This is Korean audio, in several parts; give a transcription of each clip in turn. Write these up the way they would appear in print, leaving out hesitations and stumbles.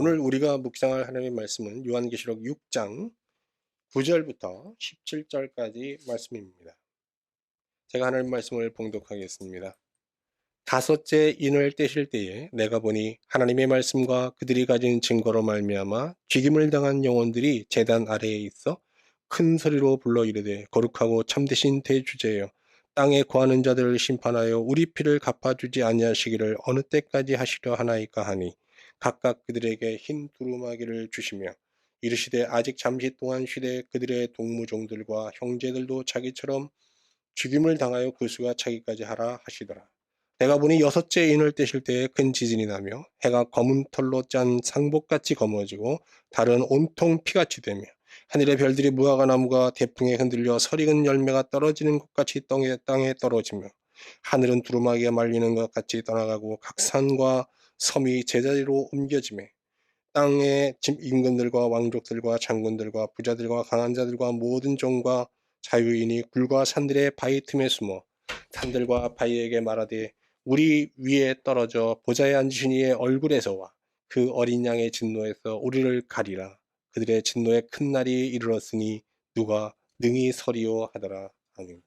오늘 우리가 묵상할 하나님의 말씀은 요한계시록 6장 9절부터 17절까지 말씀입니다. 제가 하나님 말씀을 봉독하겠습니다. 다섯째 인을 떼실 때에 내가 보니 하나님의 말씀과 그들이 가진 증거로 말미암아 죽임을 당한 영혼들이 제단 아래에 있어 큰 소리로 불러 이르되 거룩하고 참되신 대주제여 땅에 거하는 자들을 심판하여 우리 피를 갚아주지 아니하시기를 어느 때까지 하시려 하나이까 하니 각각 그들에게 흰 두루마기를 주시며 이르시되 아직 잠시 동안 쉬되 그들의 동무종들과 형제들도 자기처럼 죽임을 당하여 그 수가 차기까지 하라 하시더라. 내가 보니 여섯째 인을 떼실 때에 큰 지진이 나며 해가 검은 털로 짠 상복같이 검어지고 달은 온통 피같이 되며 하늘의 별들이 무화과 나무가 대풍에 흔들려 설익은 열매가 떨어지는 것 같이 땅에 떨어지며 하늘은 두루마기가 말리는 것 같이 떠나가고 각 산과 섬이 제자리로 옮겨지매 땅의 임금들과 왕족들과 장군들과 부자들과 강한 자들과 모든 종과 자유인이 굴과 산들의 바위 틈에 숨어 산들과 바위에게 말하되 우리 위에 떨어져 보좌에 앉으신 이의 얼굴에서와 그 어린 양의 진노에서 우리를 가리라. 그들의 진노의 큰 날이 이르렀으니 누가 능히 서리요 하더라. 아멘.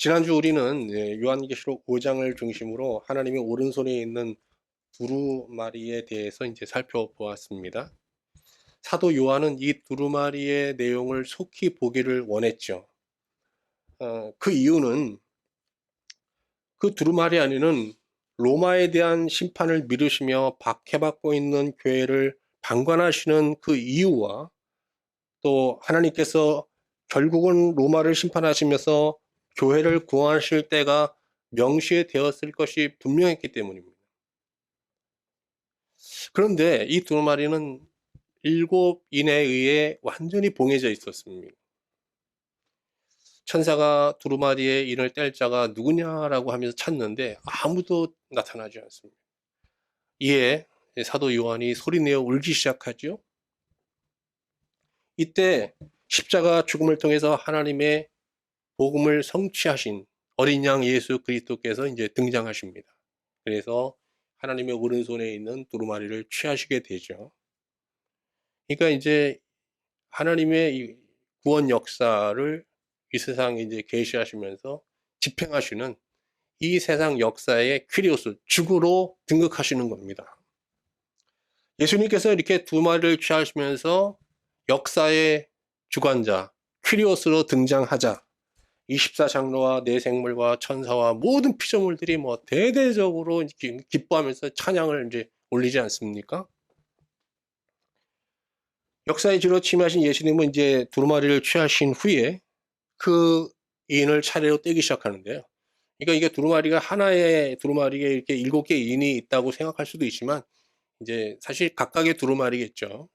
지난주 우리는 요한계시록 5장을 중심으로 하나님의 오른손에 있는 두루마리에 대해서 이제 살펴보았습니다. 사도 요한은 이 두루마리의 내용을 속히 보기를 원했죠. 그 이유는 그 두루마리 안에는 로마에 대한 심판을 미루시며 박해받고 있는 교회를 방관하시는 그 이유와 또 하나님께서 결국은 로마를 심판하시면서 교회를 구원하실 때가 명시되었을 것이 분명했기 때문입니다. 그런데 이 두루마리는 7인에 의해 완전히 봉해져 있었습니다. 천사가 두루마리의 인을 뗄 자가 누구냐라고 하면서 찾는데 아무도 나타나지 않습니다. 이에 사도 요한이 소리내어 울기 시작하죠. 이때 십자가 죽음을 통해서 하나님의 복음을 성취하신 어린 양 예수 그리스도께서 이제 등장하십니다. 그래서 하나님의 오른손에 있는 두루마리를 취하시게 되죠. 그러니까 이제 하나님의 이 구원 역사를 이 세상에 이제 계시하시면서 집행하시는 이 세상 역사의 퀴리오스, 주구로 등극하시는 겁니다. 예수님께서 이렇게 두루마리를 취하시면서 역사의 주관자, 퀴리오스로 등장하자 24장로와 내생물과 천사와 모든 피조물들이 뭐 대대적으로 기뻐하면서 찬양을 이제 올리지 않습니까? 역사의 주로 침하신 예수님은 이제 두루마리를 취하신 후에 그 인을 차례로 떼기 시작하는데요. 그러니까 이게 두루마리가 하나의 두루마리에 이렇게 7개 인이 있다고 생각할 수도 있지만 이제 사실 각각의 두루마리겠죠.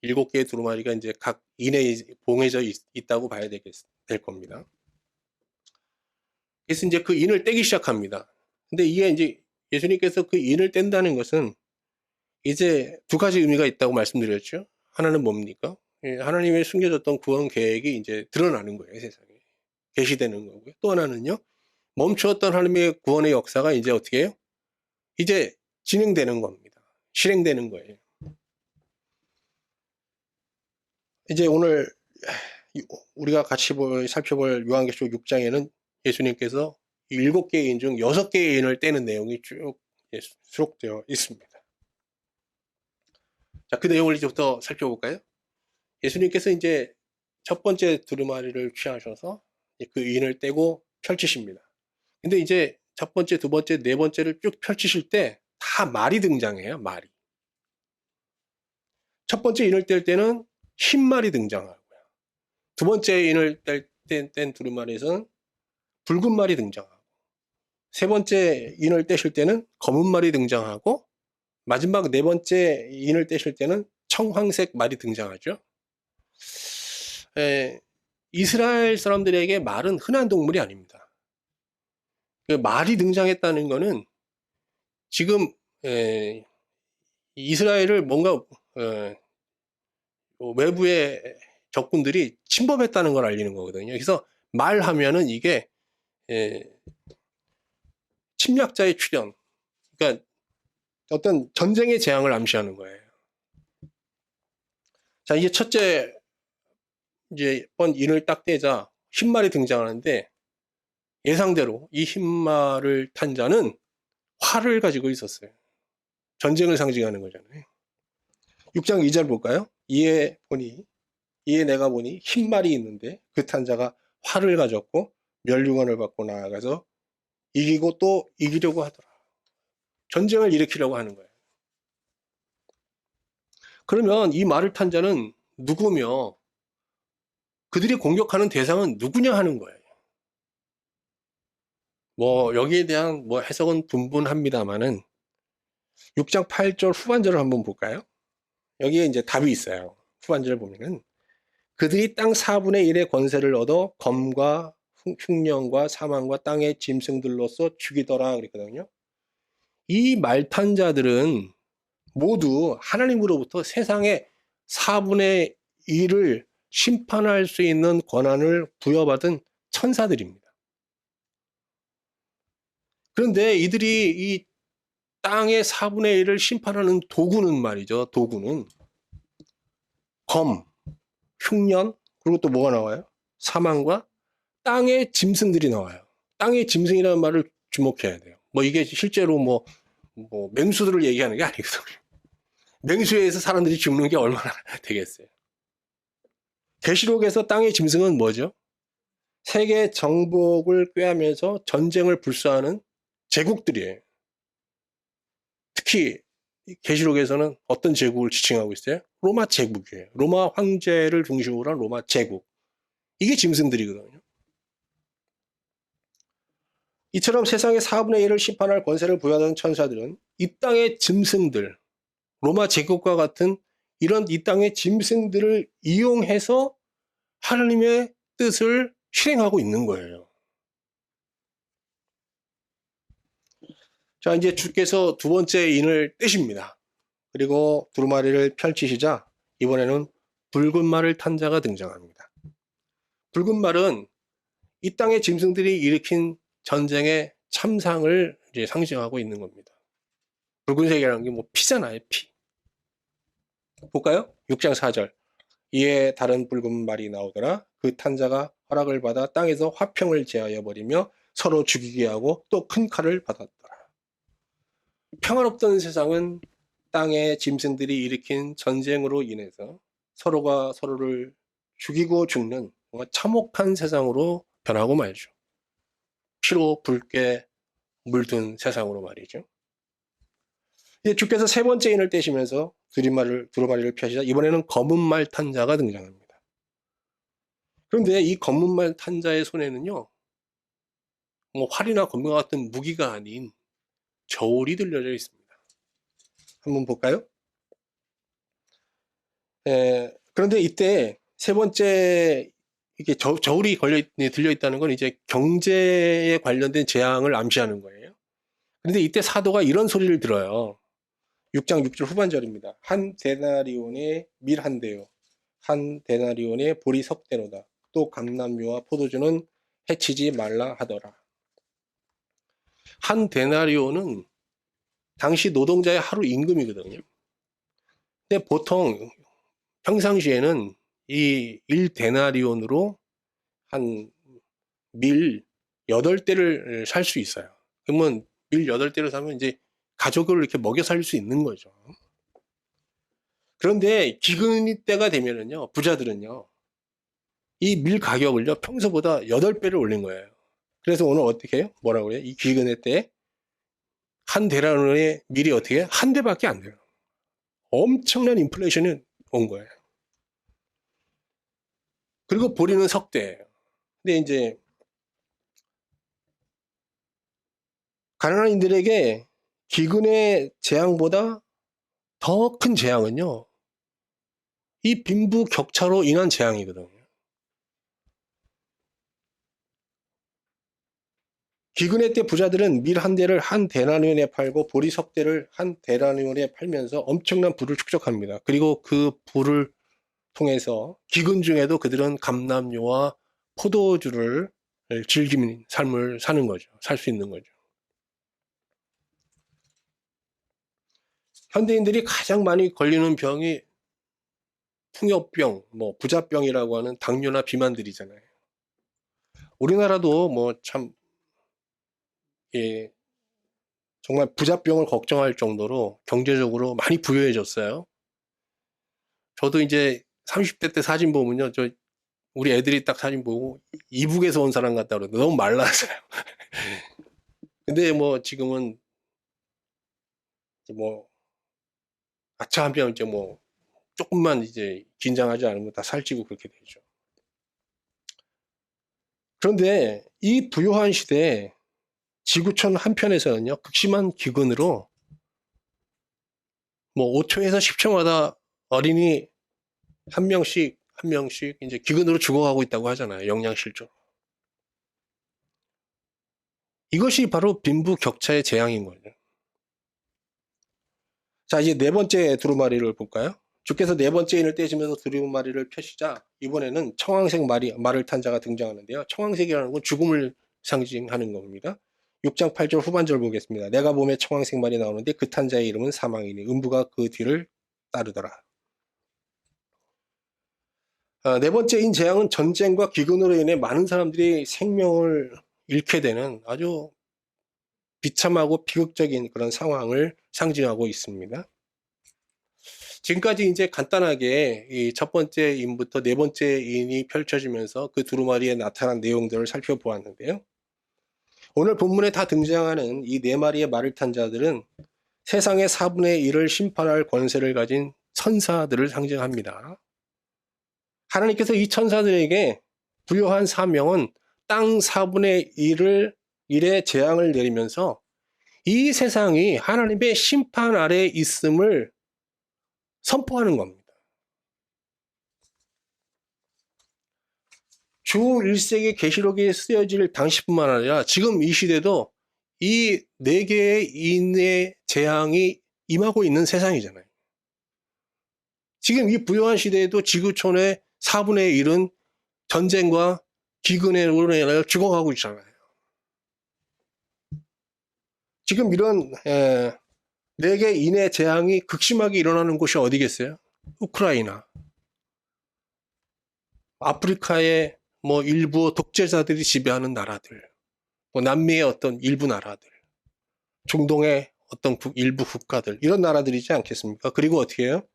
7개의 두루마리가 이제 각 인에 봉해져 있다고 봐야 될 겁니다. 그래서 이제 그 인을 떼기 시작합니다. 근데 이게 이제 예수님께서 그 인을 뗀다는 것은 이제 두 가지 의미가 있다고 말씀드렸죠. 하나는 뭡니까? 하나님의 숨겨졌던 구원 계획이 이제 드러나는 거예요, 세상에. 계시되는 거고요. 또 하나는요, 멈추었던 하나님의 구원의 역사가 이제 어떻게 해요? 이제 진행되는 겁니다. 실행되는 거예요. 이제 오늘 우리가 같이 살펴볼 요한계시록 6장에는 예수님께서 7개의 인 중 6개의 인을 떼는 내용이 쭉 수록되어 있습니다. 자, 그 내용을 이제부터 살펴볼까요? 예수님께서 이제 첫 번째 두루마리를 취하셔서 그 인을 떼고 펼치십니다. 근데 이제 첫 번째, 두 번째, 네 번째를 쭉 펼치실 때 다 말이 등장해요, 말이. 첫 번째 인을 뗄 때는 흰 말이 등장하고요. 두 번째 인을 뗀 두루마리에서는 붉은 말이 등장하고, 세 번째 인을 떼실 때는 검은 말이 등장하고, 마지막 네 번째 인을 떼실 때는 청황색 말이 등장하죠. 이스라엘 사람들에게 말은 흔한 동물이 아닙니다. 말이 등장했다는 것은 지금 이스라엘을 뭔가 외부의 적군들이 침범했다는 걸 알리는 거거든요. 그래서 말하면은 이게 침략자의 출현, 그러니까 어떤 전쟁의 재앙을 암시하는 거예요. 자, 이제 첫째 이제 번 인을 딱 떼자 흰말이 등장하는데 예상대로 이 흰말을 탄 자는 활을 가지고 있었어요. 전쟁을 상징하는 거잖아요. 6장 2절 볼까요? 이에 내가 보니 흰말이 있는데 그 탄 자가 활을 가졌고 멸류관을 받고 나아가서 이기고 또 이기려고 하더라. 전쟁을 일으키려고 하는 거예요. 그러면 이 말을 탄 자는 누구며 그들이 공격하는 대상은 누구냐 하는 거예요. 뭐 여기에 대한 뭐 해석은 분분합니다만은 6장 8절 후반절을 한번 볼까요? 여기에 이제 답이 있어요. 후반절을 보면은 그들이 땅 4분의 1의 권세를 얻어 검과 흉년과 사망과 땅의 짐승들로서 죽이더라 그랬거든요. 이 말탄 자들은 모두 하나님으로부터 세상의 4분의 1을 심판할 수 있는 권한을 부여받은 천사들입니다. 그런데 이들이 이 땅의 4분의 1을 심판하는 도구는 말이죠. 도구는 검, 흉년, 그리고 또 뭐가 나와요? 사망과 땅의 짐승들이 나와요. 땅의 짐승이라는 말을 주목해야 돼요. 뭐 이게 실제로 뭐 맹수들을 얘기하는 게 아니거든요. 맹수에 의해서 사람들이 죽는 게 얼마나 되겠어요. 계시록에서 땅의 짐승은 뭐죠? 세계 정복을 꾀하면서 전쟁을 불사하는 제국들이에요. 특히 계시록에서는 어떤 제국을 지칭하고 있어요? 로마 제국이에요. 로마 황제를 중심으로 한 로마 제국. 이게 짐승들이거든요. 이처럼 세상의 4분의 1을 심판할 권세를 부여하는 천사들은 이 땅의 짐승들, 로마 제국과 같은 이런 이 땅의 짐승들을 이용해서 하나님의 뜻을 실행하고 있는 거예요. 자, 이제 주께서 두 번째 인을 떼십니다. 그리고 두루마리를 펼치시자 이번에는 붉은 말을 탄 자가 등장합니다. 붉은 말은 이 땅의 짐승들이 일으킨 전쟁의 참상을 이제 상징하고 있는 겁니다. 붉은색이라는 게 뭐 피잖아요, 피. 볼까요? 6장 4절. 이에 다른 붉은 말이 나오더라. 그 탄자가 허락을 받아 땅에서 화평을 제하여 버리며 서로 죽이게 하고 또 큰 칼을 받았더라. 평화롭던 세상은 땅의 짐승들이 일으킨 전쟁으로 인해서 서로가 서로를 죽이고 죽는 뭔가 참혹한 세상으로 변하고 말죠. 피로 붉게 물든 세상으로 말이죠. 이제 주께서 세 번째 인을 떼시면서 두루마리를 펴시자 이번에는 검은 말 탄 자가 등장합니다. 그런데 이 검은 말 탄 자의 손에는요, 뭐 활이나 검과 같은 무기가 아닌 저울이 들려져 있습니다. 한번 볼까요? 그런데 이때 세 번째 이게 저울이 들려 있다는 건 이제 경제에 관련된 재앙을 암시하는 거예요. 그런데 이때 사도가 이런 소리를 들어요. 6장 6절 후반절입니다. 한 데나리온의 밀 한 대요. 한 데나리온의 보리 석 대로다. 또 감람류와 포도주는 해치지 말라 하더라. 한 데나리온은 당시 노동자의 하루 임금이거든요. 근데 보통 평상시에는 이 1데나리온으로 한 밀 8대를 살 수 있어요. 그러면 밀 8대를 사면 이제 가족을 이렇게 먹여 살릴 수 있는 거죠. 그런데 기근이 때가 되면은요, 부자들은요, 이 밀 가격을요, 평소보다 8배를 올린 거예요. 그래서 오늘 어떻게 해요? 뭐라고 해요? 이 기근의 때 한 대라노의 밀이 어떻게 해요? 한 대밖에 안 돼요. 엄청난 인플레이션이 온 거예요. 그리고 보리는 석 대예요. 근데 이제 가난한 이들에게 기근의 재앙보다 더 큰 재앙은요, 이 빈부 격차로 인한 재앙이거든요. 기근의 때 부자들은 밀 한 대를 한 데나리온에 팔고 보리 석 대를 한 데나리온에 팔면서 엄청난 부를 축적합니다. 그리고 그 부를 통해서 기근 중에도 그들은 감람류와 포도주를 즐기는 삶을 사는 거죠. 살 수 있는 거죠. 현대인들이 가장 많이 걸리는 병이 풍요병, 뭐 부자병이라고 하는 당뇨나 비만들이잖아요. 우리나라도 뭐 참, 예, 정말 부자병을 걱정할 정도로 경제적으로 많이 부유해졌어요. 저도 이제 30대 때 사진 보면요, 우리 애들이 딱 사진 보고 이북에서 온 사람 같다 그러는데 너무 말랐어요. 근데 뭐 지금은 뭐 아차하면 이제 뭐 조금만 이제 긴장하지 않으면 다 살찌고 그렇게 되죠. 그런데 이 부유한 시대에 지구촌 한편에서는요, 극심한 기근으로 뭐 5층에서 10층마다 어린이 한 명씩 이제 기근으로 죽어가고 있다고 하잖아요. 영양실조. 이것이 바로 빈부격차의 재앙인 거죠. 자, 이제 네 번째 두루마리를 볼까요? 주께서 네 번째 인을 떼시면서 두루마리를 펴시자 이번에는 청황색 말을 탄 자가 등장하는데요. 청황색이라는 건 죽음을 상징하는 겁니다. 6장 8절 후반절 보겠습니다. 내가 봄에 청황색 말이 나오는데 그 탄 자의 이름은 사망이니 음부가 그 뒤를 따르더라. 네 번째인 재앙은 전쟁과 기근으로 인해 많은 사람들이 생명을 잃게 되는 아주 비참하고 비극적인 그런 상황을 상징하고 있습니다. 지금까지 이제 간단하게 이 첫 번째 인부터 네 번째 인이 펼쳐지면서 그 두루마리에 나타난 내용들을 살펴보았는데요. 오늘 본문에 다 등장하는 이 네 마리의 말을 탄 자들은 세상의 4분의 1을 심판할 권세를 가진 천사들을 상징합니다. 하나님께서 이 천사들에게 부여한 사명은 땅 4분의 1의 재앙을 내리면서 이 세상이 하나님의 심판 아래에 있음을 선포하는 겁니다. 주 1세기 계시록에 쓰여질 당시뿐만 아니라 지금 이 시대도 이 네 개의 인의 재앙이 임하고 있는 세상이잖아요. 지금 이 부유한 시대에도 지구촌의 4분의 1은 전쟁과 기근으로 인하여 죽어가고 있잖아요. 지금 이런 네 개 인의 재앙이 극심하게 일어나는 곳이 어디겠어요? 우크라이나, 아프리카의 뭐 일부 독재자들이 지배하는 나라들, 뭐 남미의 어떤 일부 나라들, 중동의 어떤 일부 국가들, 이런 나라들이지 않겠습니까? 그리고 어떻게 해요?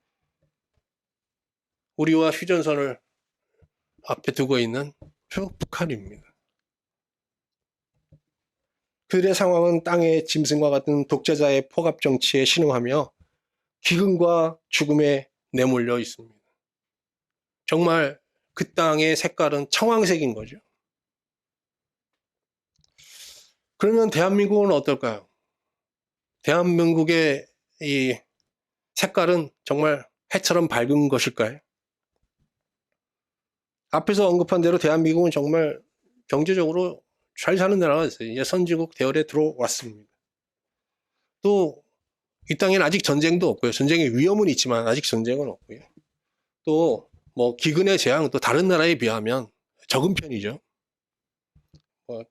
우리와 휴전선을 앞에 두고 있는 북한입니다. 그들의 상황은 땅의 짐승과 같은 독재자의 포갑 정치에 신음하며 기근과 죽음에 내몰려 있습니다. 정말 그 땅의 색깔은 청황색인 거죠. 그러면 대한민국은 어떨까요? 대한민국의 이 색깔은 정말 해처럼 밝은 것일까요? 앞에서 언급한 대로 대한민국은 정말 경제적으로 잘 사는 나라가 됐어요. 이제 선진국 대열에 들어왔습니다. 또 이 땅에는 아직 전쟁도 없고요. 전쟁의 위험은 있지만 아직 전쟁은 없고요. 또 뭐 기근의 재앙은 또 다른 나라에 비하면 적은 편이죠.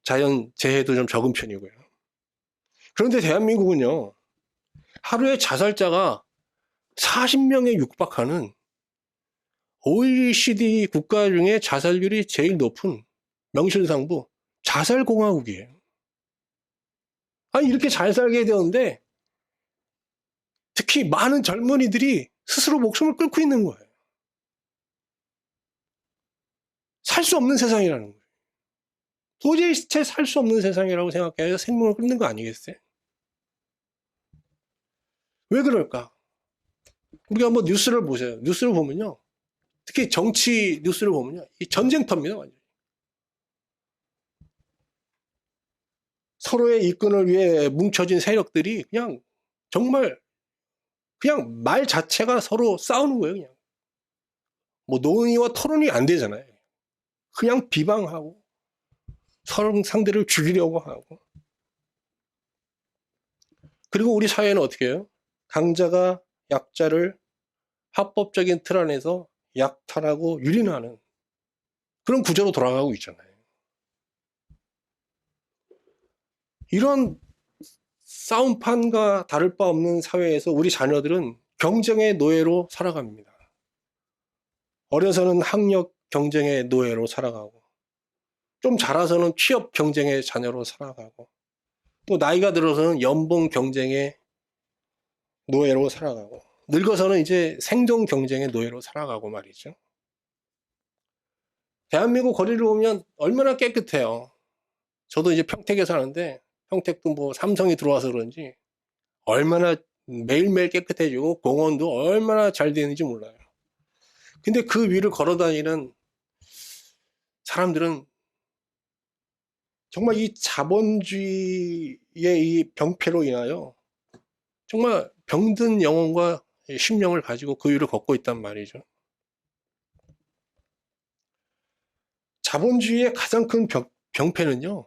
자연 재해도 좀 적은 편이고요. 그런데 대한민국은요, 하루에 자살자가 40명에 육박하는 OECD 국가 중에 자살률이 제일 높은 명실상부 자살공화국이에요. 아니, 이렇게 잘 살게 되었는데 특히 많은 젊은이들이 스스로 목숨을 끊고 있는 거예요. 살 수 없는 세상이라는 거예요. 도저히 살 수 없는 세상이라고 생각해서 생명을 끊는 거 아니겠어요? 왜 그럴까? 우리가 한번 뉴스를 보세요. 뉴스를 보면요, 특히 정치 뉴스를 보면요, 이 전쟁터입니다. 완전히. 서로의 이권을 위해 뭉쳐진 세력들이 그냥 정말 그냥 말 자체가 서로 싸우는 거예요. 그냥 뭐 논의와 토론이 안 되잖아요. 그냥 비방하고 서로 상대를 죽이려고 하고. 그리고 우리 사회는 어떻게 해요? 강자가 약자를 합법적인 틀 안에서 약탈하고 유린하는 그런 구조로 돌아가고 있잖아요. 이런 싸움판과 다를 바 없는 사회에서 우리 자녀들은 경쟁의 노예로 살아갑니다. 어려서는 학력 경쟁의 노예로 살아가고, 좀 자라서는 취업 경쟁의 자녀로 살아가고, 또 나이가 들어서는 연봉 경쟁의 노예로 살아가고, 늙어서는 이제 생존 경쟁의 노예로 살아가고 말이죠. 대한민국 거리를 보면 얼마나 깨끗해요. 저도 이제 평택에 사는데, 평택도 뭐 삼성이 들어와서 그런지 얼마나 매일매일 깨끗해지고 공원도 얼마나 잘 되는지 몰라요. 근데 그 위를 걸어 다니는 사람들은 정말 이 자본주의의 이 병폐로 인하여 정말 병든 영혼과 심령을 가지고 그 위를 걷고 있단 말이죠. 자본주의의 가장 큰 병폐는요,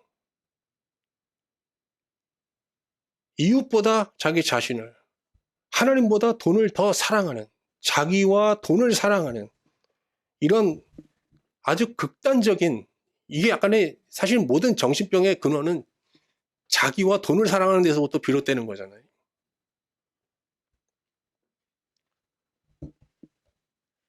이웃보다 자기 자신을, 하나님보다 돈을 더 사랑하는, 자기와 돈을 사랑하는 이런 아주 극단적인, 이게 약간의 사실 모든 정신병의 근원은 자기와 돈을 사랑하는 데서부터 비롯되는 거잖아요.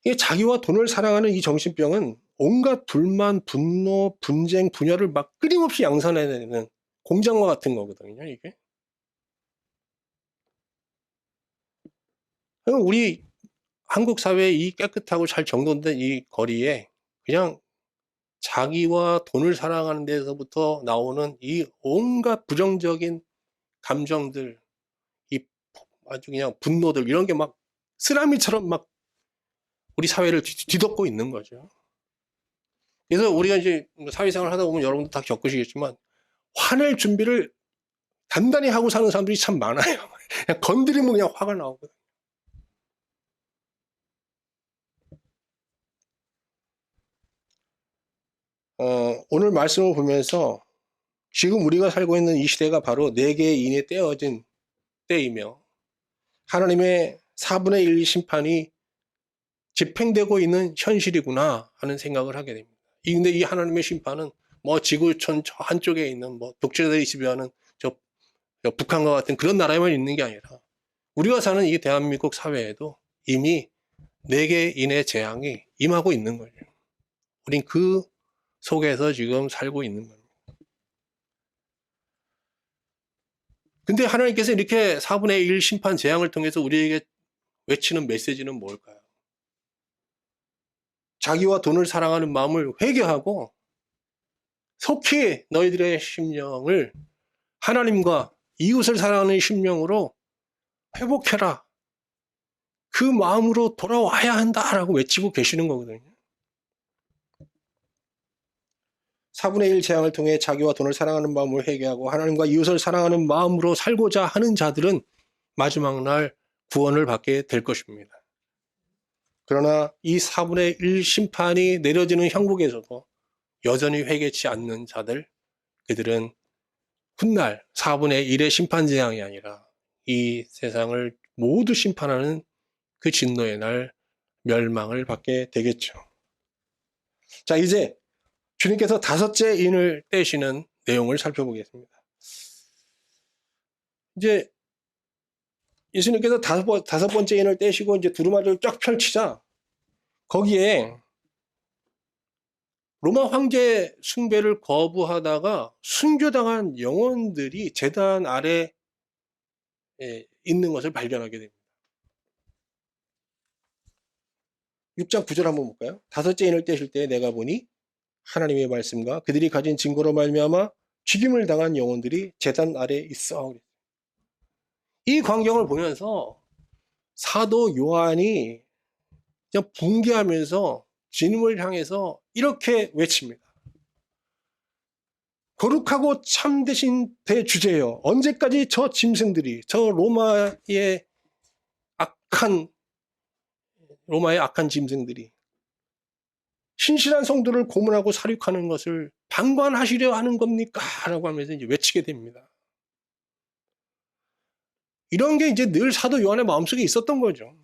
이 자기와 돈을 사랑하는 이 정신병은 온갖 불만, 분노, 분쟁, 분열을 막 끊임없이 양산해내는 공장과 같은 거거든요, 이게. 우리 한국 사회의 이 깨끗하고 잘 정돈된 이 거리에 그냥 자기와 돈을 사랑하는 데서부터 나오는 이 온갖 부정적인 감정들, 이 아주 그냥 분노들, 이런 게 막 쓰나미처럼 막 우리 사회를 뒤덮고 있는 거죠. 그래서 우리가 이제 사회생활 하다 보면 여러분도 다 겪으시겠지만, 화낼 준비를 단단히 하고 사는 사람들이 참 많아요. 그냥 건드리면 그냥 화가 나오거든요. 오늘 말씀을 보면서 지금 우리가 살고 있는 이 시대가 바로 4개의 인에 떼어진 때이며, 하나님의 4분의 1 심판이 집행되고 있는 현실이구나 하는 생각을 하게 됩니다. 근데 이 하나님의 심판은 뭐 지구촌 저 한쪽에 있는 뭐 독재자들이 지배하는 저 북한과 같은 그런 나라에만 있는 게 아니라 우리가 사는 이 대한민국 사회에도 이미 4개 인의 재앙이 임하고 있는 거죠. 우린 그 속에서 지금 살고 있는 겁니다. 근데 하나님께서 이렇게 4분의 1 심판 재앙을 통해서 우리에게 외치는 메시지는 뭘까요? 자기와 돈을 사랑하는 마음을 회개하고 속히 너희들의 심령을 하나님과 이웃을 사랑하는 심령으로 회복해라. 그 마음으로 돌아와야 한다라고 외치고 계시는 거거든요. 4분의 1 재앙을 통해 자기와 돈을 사랑하는 마음을 회개하고 하나님과 이웃을 사랑하는 마음으로 살고자 하는 자들은 마지막 날 구원을 받게 될 것입니다. 그러나 이 4분의 1 심판이 내려지는 형국에서도 여전히 회개치 않는 자들, 그들은 훗날 4분의 1의 심판 재앙이 아니라 이 세상을 모두 심판하는 그 진노의 날 멸망을 받게 되겠죠. 자, 이제 주님께서 5째 인을 떼시는 내용을 살펴보겠습니다. 이제 예수님께서 5번째 인을 떼시고 이제 두루마리를 쫙 펼치자 거기에 로마 황제 숭배를 거부하다가 순교당한 영혼들이 제단 아래 있는 것을 발견하게 됩니다. 6장 9절 한번 볼까요? 5째 인을 떼실 때 내가 보니 하나님의 말씀과 그들이 가진 증거로 말미암아 죽임을 당한 영혼들이 제단 아래 있어. 이 광경을 보면서 사도 요한이 그냥 붕괴하면서 주님을 향해서 이렇게 외칩니다. 거룩하고 참되신 대주제여, 언제까지 저 짐승들이, 저 로마의 악한 짐승들이 신실한 성도를 고문하고 살육하는 것을 방관하시려 하는 겁니까? 라고 하면서 이제 외치게 됩니다. 이런 게 이제 늘 사도 요한의 마음속에 있었던 거죠.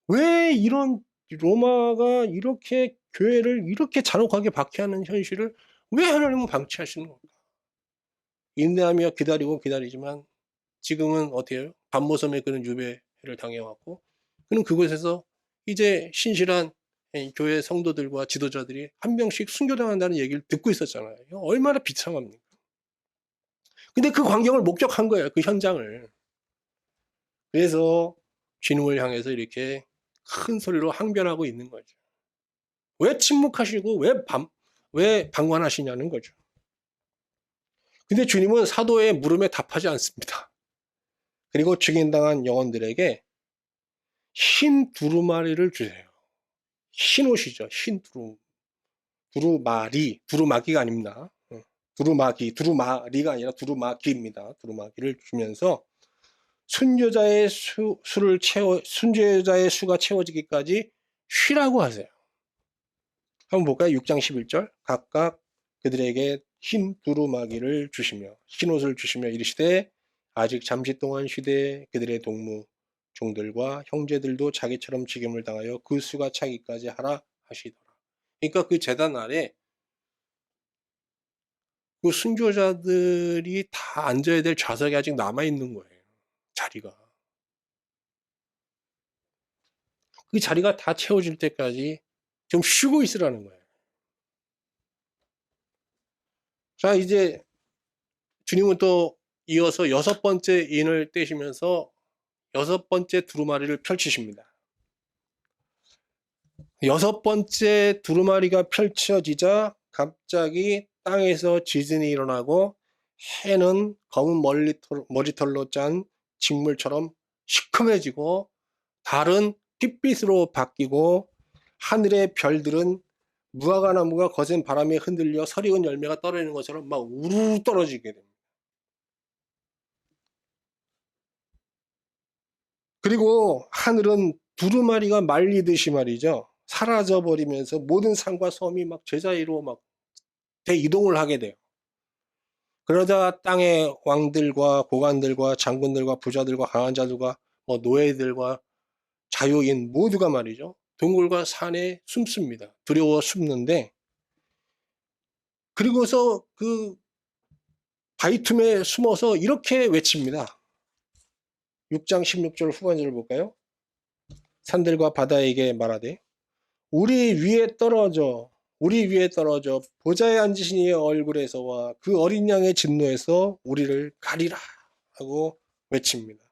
왜 이런 로마가 이렇게 교회를 이렇게 잔혹하게 박해하는 현실을 왜 하나님은 방치하시는 건가? 인내하며 기다리고 기다리지만 지금은 어때요? 반모섬에 그런 유배를 당해왔고, 그는 그곳에서 이제 신실한 교회 성도들과 지도자들이 한 명씩 순교당한다는 얘기를 듣고 있었잖아요. 얼마나 비참합니까? 근데 그 광경을 목격한 거예요. 그 현장을. 그래서 주님을 향해서 이렇게 큰 소리로 항변하고 있는 거죠. 왜 침묵하시고 왜 방관하시냐는 거죠. 근데 주님은 사도의 물음에 답하지 않습니다. 그리고 죽임당한 영혼들에게 흰 두루마리를 주세요. 흰 옷이죠. 흰 두루마기가 아닙니다. 두루마리가 아니라 두루마기입니다. 두루마기를 주면서 순교자의 수가 채워지기까지 쉬라고 하세요. 한번 볼까요? 6장 11절. 각각 그들에게 흰 두루마기를 주시며 흰 옷을 주시며 이르시되 아직 잠시 동안 쉬되 그들의 동무 종들과 형제들도 자기처럼 죽임을 당하여 그 수가 차기까지 하라 하시더라. 그러니까 그 제단 아래 그 순교자들이 다 앉아야 될 좌석이 아직 남아 있는 거예요. 자리가. 그 자리가 다 채워질 때까지 좀 쉬고 있으라는 거예요. 자, 이제 주님은 또 이어서 6번째 인을 떼시면서 6번째 두루마리를 펼치십니다. 6번째 두루마리가 펼쳐지자 갑자기 땅에서 지진이 일어나고 해는 검은 머리털로 짠 직물처럼 시커매지고 달은 핏빛으로 바뀌고 하늘의 별들은 무화과나무가 거센 바람에 흔들려 서리은 열매가 떨어지는 것처럼 막 우르르 떨어지게 됩니다. 그리고 하늘은 두루마리가 말리듯이 말이죠. 사라져 버리면서 모든 산과 섬이 막 제자리로 막 대이동을 하게 돼요. 그러자 땅의 왕들과 고관들과 장군들과 부자들과 강한 자들과 노예들과 자유인 모두가 말이죠. 동굴과 산에 숨습니다. 두려워 숨는데, 그리고서 그 바위 틈에 숨어서 이렇게 외칩니다. 6장 16절 후반절을 볼까요? 산들과 바다에게 말하되 우리 위에 떨어져 보좌에 앉으신 이의 얼굴에서와 그 어린 양의 진노에서 우리를 가리라 하고 외칩니다.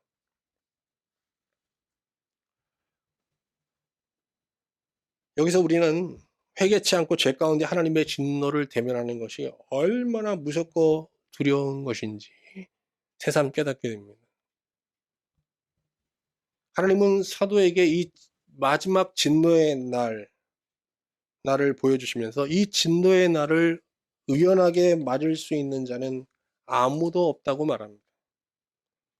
여기서 우리는 회개치 않고 죄 가운데 하나님의 진노를 대면하는 것이 얼마나 무섭고 두려운 것인지 새삼 깨닫게 됩니다. 하나님은 사도에게 이 마지막 진노의 날을 보여주시면서 이 진노의 날을 의연하게 맞을 수 있는 자는 아무도 없다고 말합니다.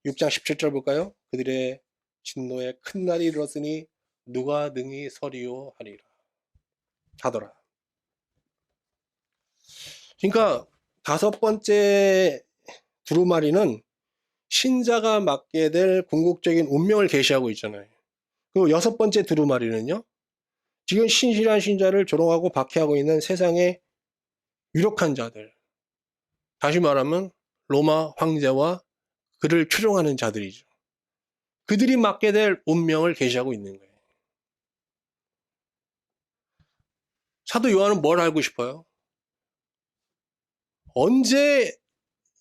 6장 17절 볼까요? 그들의 진노에 큰 날이 이르렀으니 누가 능히 서리요 하더라. 그러니까 5번째 두루마리는 신자가 맡게 될 궁극적인 운명을 계시하고 있잖아요. 그리고 6번째 두루마리는요, 지금 신실한 신자를 조롱하고 박해하고 있는 세상의 유력한 자들, 다시 말하면 로마 황제와 그를 추종하는 자들이죠. 그들이 맡게 될 운명을 계시하고 있는 거예요. 사도 요한은 뭘 알고 싶어요? 언제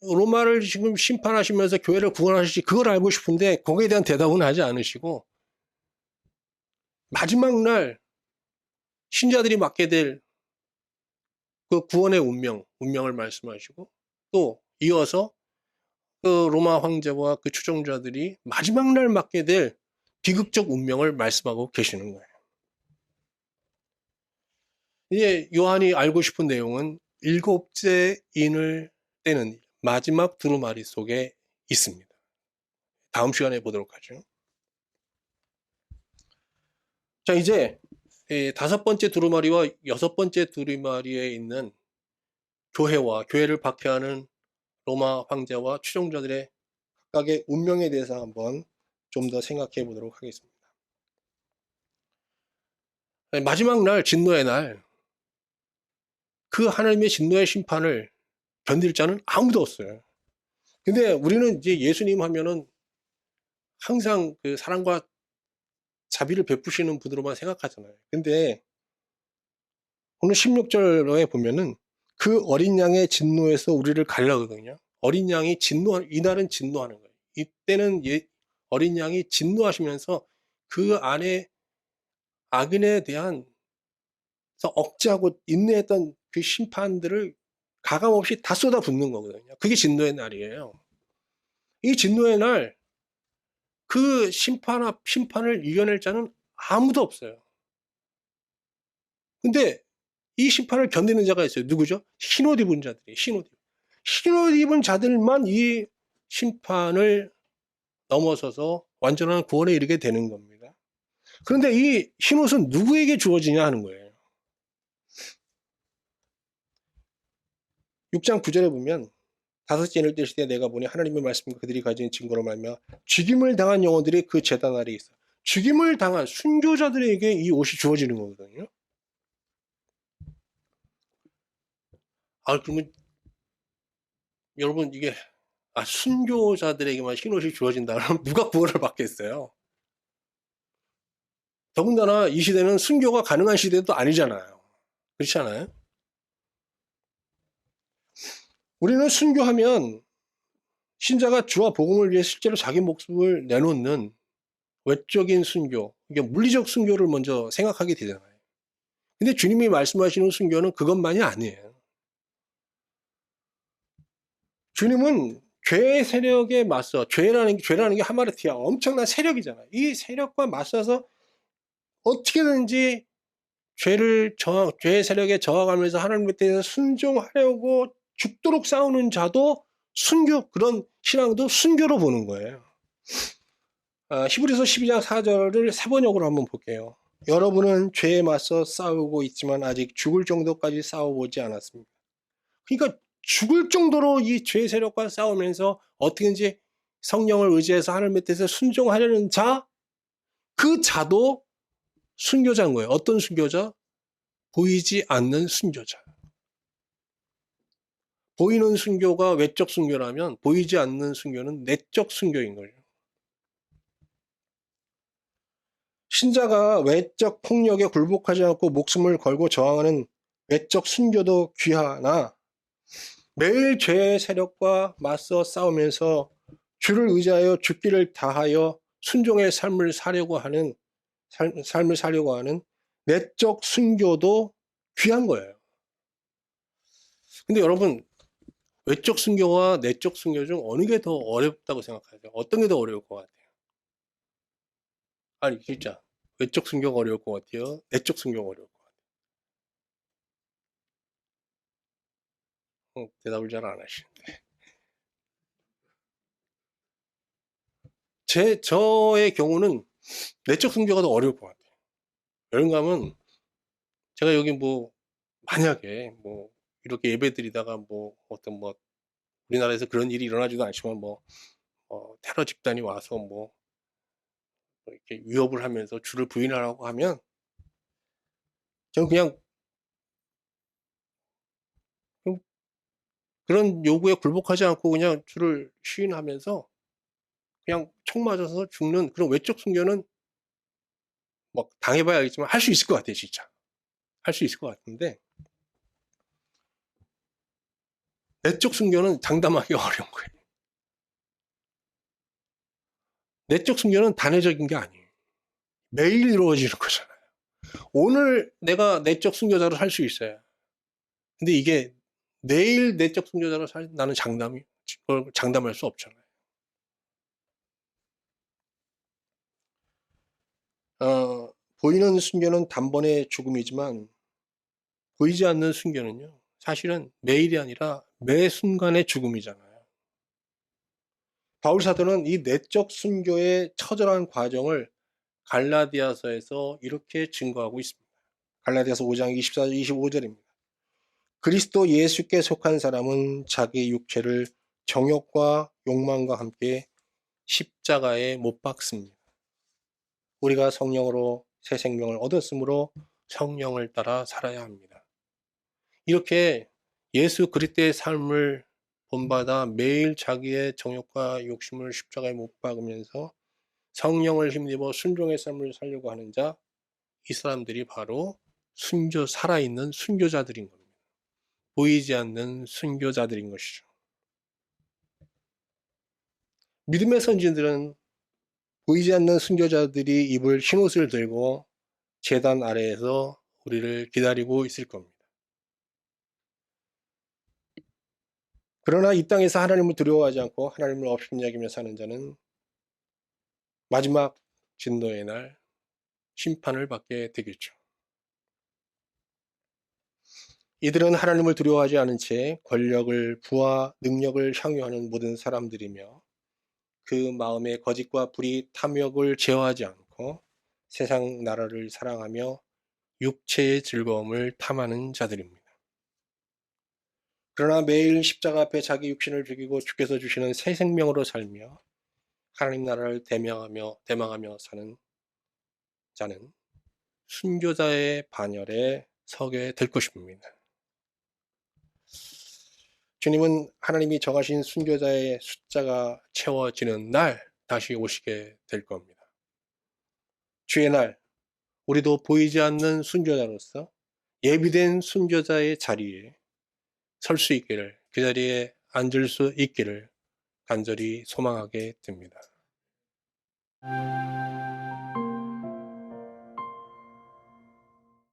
로마를 지금 심판하시면서 교회를 구원하실지 그걸 알고 싶은데 거기에 대한 대답은 하지 않으시고 마지막 날 신자들이 맡게 될 그 구원의 운명을 말씀하시고 또 이어서 그 로마 황제와 그 추종자들이 마지막 날 맡게 될 비극적 운명을 말씀하고 계시는 거예요. 이제 요한이 알고 싶은 내용은 7째 인을 떼는 마지막 두루마리 속에 있습니다. 다음 시간에 보도록 하죠. 자, 이제 5번째 두루마리와 6번째 두루마리에 있는 교회를 박해하는 로마 황제와 추종자들의 각각의 운명에 대해서 한번 좀 더 생각해 보도록 하겠습니다. 마지막 날, 진노의 날, 그 하나님의 진노의 심판을 견딜 자는 아무도 없어요. 근데 우리는 이제 예수님 하면은 항상 그 사랑과 자비를 베푸시는 분으로만 생각하잖아요. 근데 오늘 16절에 보면은 그 어린 양의 진노에서 우리를 갈라거든요. 어린 양이 이날은 진노하는 거예요. 이때는 어린 양이 진노하시면서 그 안에 악인에 대한 억제하고 인내했던 그 심판들을 가감없이 다 쏟아붓는 거거든요. 그게 진노의 날이에요. 이 진노의 날, 그 심판을 이겨낼 자는 아무도 없어요. 근데 이 심판을 견디는 자가 있어요. 누구죠? 흰옷 입은 자들이. 흰옷 입은 자들만 이 심판을 넘어서서 완전한 구원에 이르게 되는 겁니다. 그런데 이 흰옷은 누구에게 주어지냐 하는 거예요. 6장 9절에 보면 다섯째 인을 떼실 때 내가 보니 하나님의 말씀과 그들이 가진 증거로 말미암아 죽임을 당한 영혼들이 그 제단 아래에 있어. 죽임을 당한 순교자들에게 이 옷이 주어지는 거거든요. 그러면 여러분 이게 순교자들에게만 흰옷이 주어진다 그러면 누가 구원을 받겠어요? 더군다나 이 시대는 순교가 가능한 시대도 아니잖아요. 그렇지 않아요? 우리는 순교하면 신자가 주와 복음을 위해 실제로 자기 목숨을 내놓는 외적인 순교, 이게 물리적 순교를 먼저 생각하게 되잖아요. 근데 주님이 말씀하시는 순교는 그것만이 아니에요. 주님은 죄의 세력에 맞서, 죄라는 게 하마르티아, 엄청난 세력이잖아요. 이 세력과 맞서서 어떻게든지 죄의 세력에 저항하면서 하나님에 대해서 순종하려고 죽도록 싸우는 자도 순교, 그런 신앙도 순교로 보는 거예요. 히브리서 12장 4절을 사번역으로 한번 볼게요. 여러분은 죄에 맞서 싸우고 있지만 아직 죽을 정도까지 싸워보지 않았습니다. 그러니까 죽을 정도로 이 죄의 세력과 싸우면서 어떻게든지 성령을 의지해서 하나님의 뜻에 순종하려는 자, 그 자도 순교자인 거예요. 어떤 순교자? 보이지 않는 순교자. 보이는 순교가 외적 순교라면 보이지 않는 순교는 내적 순교인 거예요. 신자가 외적 폭력에 굴복하지 않고 목숨을 걸고 저항하는 외적 순교도 귀하나 매일 죄의 세력과 맞서 싸우면서 주를 의지하여 죽기를 다하여 순종의 삶을 살려고 하는 내적 순교도 귀한 거예요. 근데 여러분, 외적 순교와 내적 순교 중 어느 게 더 어렵다고 생각하세요? 어떤 게 더 어려울 것 같아요? 아니, 진짜. 외적 순교가 어려울 것 같아요? 내적 순교가 어려울 것 같아요? 대답을 잘 안 하시는데. 저의 경우는 내적 순교가 더 어려울 것 같아요. 왜냐면 하면 제가 여기 만약에 이렇게 예배 드리다가 어떤 우리나라에서 그런 일이 일어나지도 않지만 테러 집단이 와서 이렇게 위협을 하면서 주를 부인하라고 하면 저는 그냥 그런 요구에 굴복하지 않고 그냥 주를 시인하면서 그냥 총 맞아서 죽는 그런 외적 순교는 당해봐야 알겠지만 할 수 있을 것 같아요, 진짜. 할 수 있을 것 같은데 내적 순교는 장담하기 어려운 거예요. 내적 순교는 단회적인 게 아니에요. 매일 이루어지는 거잖아요. 오늘 내가 내적 순교자로 살 수 있어요. 근데 이게 내일 내적 순교자로 나는 그걸 장담할 수 없잖아요. 보이는 순교는 단번에 죽음이지만 보이지 않는 순교는요, 사실은 매일이 아니라 매 순간의 죽음이잖아요. 바울 사도는 이 내적 순교의 처절한 과정을 갈라디아서에서 이렇게 증거하고 있습니다. 갈라디아서 5장 24절 25절입니다. 그리스도 예수께 속한 사람은 자기 육체를 정욕과 욕망과 함께 십자가에 못 박습니다. 우리가 성령으로 새 생명을 얻었으므로 성령을 따라 살아야 합니다. 이렇게 예수 그리스도의 삶을 본받아 매일 자기의 정욕과 욕심을 십자가에 못 박으면서 성령을 힘입어 순종의 삶을 살려고 하는 자, 이 사람들이 바로 살아있는 순교자들인 겁니다. 보이지 않는 순교자들인 것이죠. 믿음의 선진들은 보이지 않는 순교자들이 입을 흰옷을 들고 제단 아래에서 우리를 기다리고 있을 겁니다. 그러나 이 땅에서 하나님을 두려워하지 않고 하나님을 업신여기며 사는 자는 마지막 진노의 날 심판을 받게 되겠죠. 이들은 하나님을 두려워하지 않은 채 권력을, 부와 능력을 향유하는 모든 사람들이며 그 마음의 거짓과 불의, 탐욕을 제어하지 않고 세상 나라를 사랑하며 육체의 즐거움을 탐하는 자들입니다. 그러나 매일 십자가 앞에 자기 육신을 죽이고 주께서 주시는 새 생명으로 살며 하나님 나라를 대망하며 사는 자는 순교자의 반열에 서게 될 것입니다. 주님은 하나님이 정하신 순교자의 숫자가 채워지는 날 다시 오시게 될 겁니다. 주의 날, 우리도 보이지 않는 순교자로서 예비된 순교자의 자리에 설 수 있기를, 그 자리에 앉을 수 있기를 간절히 소망하게 됩니다.